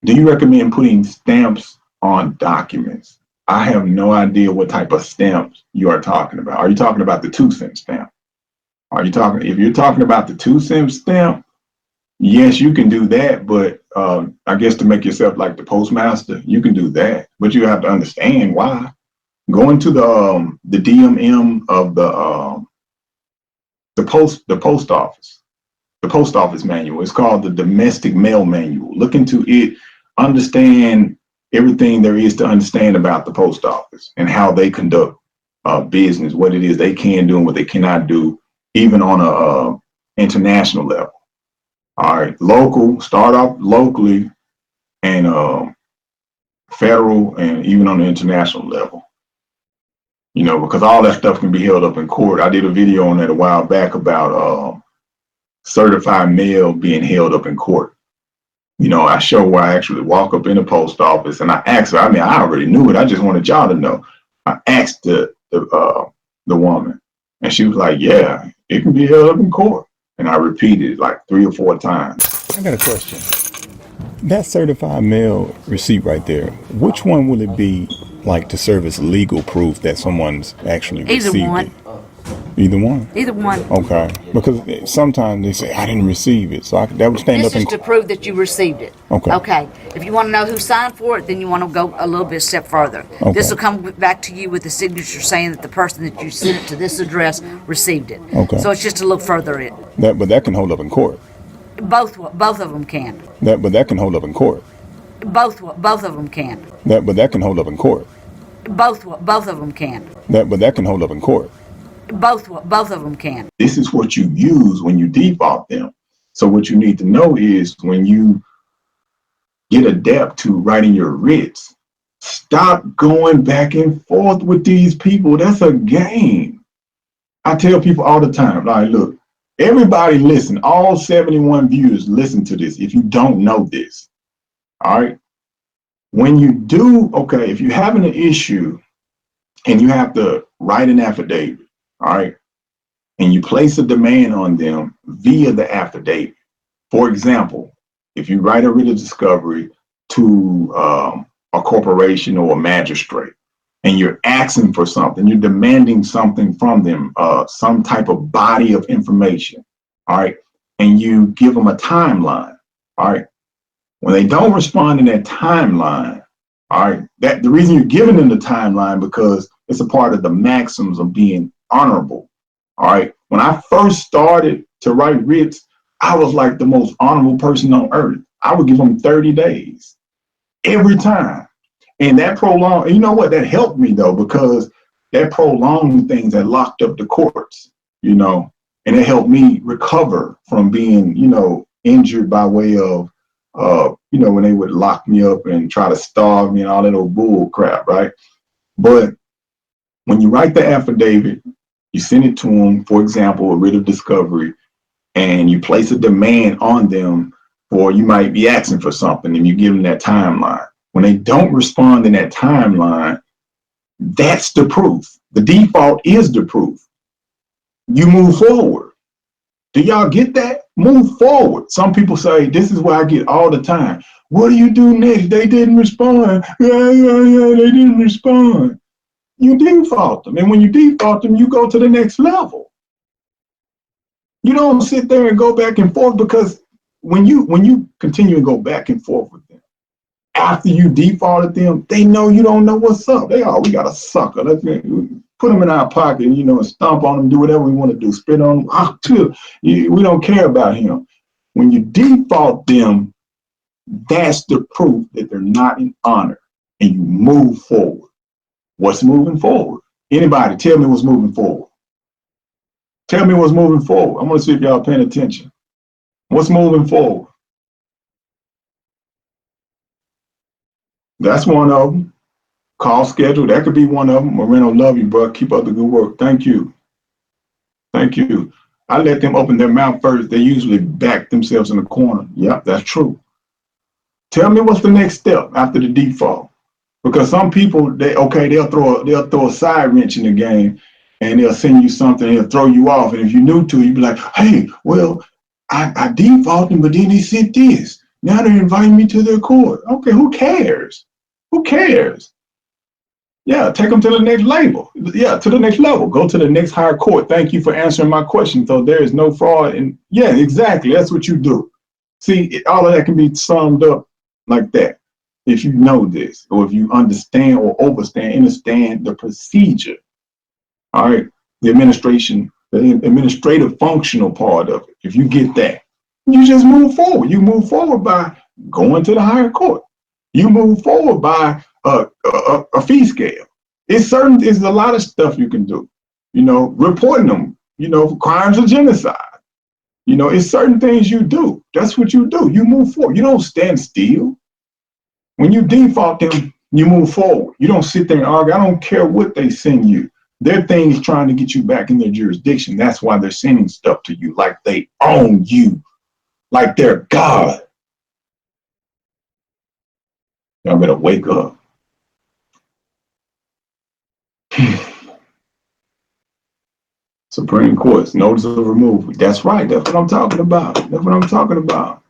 Do you recommend putting stamps on documents? I have no idea what type of stamps you are talking about. Are you talking about the 2 cent stamp? If you're talking about the 2 cent stamp, yes, you can do that. But I guess to make yourself like the postmaster, you can do that. But you have to understand why. Go into the DMM of the post office. The post office manual. It's called the domestic mail manual. Look into it, understand everything there is to understand about the post office and how they conduct business, what it is they can do and what they cannot do, even on a international level. All right, local, start off locally and federal and even on the international level. You know, because all that stuff can be held up in court. I did a video on that a while back about certified mail being held up in court. You know, I show where I actually walk up in the post office and I asked her, I mean, I already knew it. I just wanted y'all to know. I asked the woman and she was like, yeah, it can be held up in court. And I repeated it like 3 or 4 times. I got a question. That certified mail receipt right there, which one will it be like to serve as legal proof that someone's actually received it? Either one? Either one. Okay. Because sometimes they say, I didn't receive it. So that would stand This up is to prove that you received it. Okay. Okay. If you want to know who signed for it, then you want to go a little bit step further. Okay. This will come back to you with the signature saying that the person that you sent it to this address received it. Okay. So it's just to look further in. But that can hold up in court. Both of them can. But that can hold up in court. Both of them can. But that can hold up in court. Both of them can. But that can hold up in court. Both of them can. This is what you use when you default them. So what you need to know is when you get adept to writing your writs, stop going back and forth with these people. That's a game. I tell people all the time, like, look, everybody listen, all 71 viewers listen to this if you don't know this. All right. When you do, okay, if you're having an issue and you have to write an affidavit, all right, and you place a demand on them via the affidavit. For example, if you write a writ of discovery to a corporation or a magistrate, and you're asking for something, you're demanding something from them, some type of body of information, all right, and you give them a timeline, all right. When they don't respond in that timeline, all right, the reason you're giving them the timeline because it's a part of the maxims of being honorable. All right. When I first started to write writs, I was like the most honorable person on earth. I would give them 30 days every time. And that prolonged, you know what, that helped me though, because that prolonged things that locked up the courts, you know, and it helped me recover from being, you know, injured by way of, you know, when they would lock me up and try to starve me and all that old bull crap, right? But when you write the affidavit, you send it to them, for example, a writ of discovery, and you place a demand on them for, you might be asking for something and you give them that timeline. When they don't respond in that timeline, that's the proof. The default is the proof. You move forward. Do y'all get that? Move forward. Some people say, this is what I get all the time. What do you do next? They didn't respond. Yeah, they didn't respond. You default them. And when you default them, you go to the next level. You don't sit there and go back and forth, because when you continue to go back and forth with them, after you defaulted them, they know you don't know what's up. We got a sucker. Let's put them in our pocket, you know, and stomp on them, do whatever we want to do, spit on them. We don't care about him. When you default them, that's the proof that they're not in honor, and you move forward. What's moving forward? Anybody tell me what's moving forward? Tell me what's moving forward. I want to see if y'all paying attention. What's moving forward? That's one of them. Call schedule, that could be one of them. Moreno, love you, bro. Keep up the good work. Thank you. Thank you. I let them open their mouth first. They usually back themselves in the corner. Yep, that's true. Tell me what's the next step after the default. Because some people, they'll throw a side wrench in the game, and they'll send you something, they'll throw you off. And if you're new to it, you'll be like, hey, well, I defaulted him, but then he sent this. Now they're inviting me to their court. Okay, who cares? Who cares? Yeah, take them to the next level. Yeah, to the next level. Go to the next higher court. Thank you for answering my question. So there is no fraud. And yeah, exactly. That's what you do. See, all of that can be summed up like that. If you know this, or if you understand or understand the procedure. All right, the administrative functional part of it. If you get that, you just move forward. You move forward by going to the higher court. You move forward by a fee scale. It's a lot of stuff you can do. Reporting them. For crimes of genocide. It's certain things you do. That's what you do. You move forward. You don't stand still. When you default them, you move forward. You don't sit there and argue. I don't care what they send you. Their thing is trying to get you back in their jurisdiction. That's why they're sending stuff to you like they own you, like they're God. Y'all better wake up. Supreme Court's notice of removal. That's right. That's what I'm talking about. That's what I'm talking about.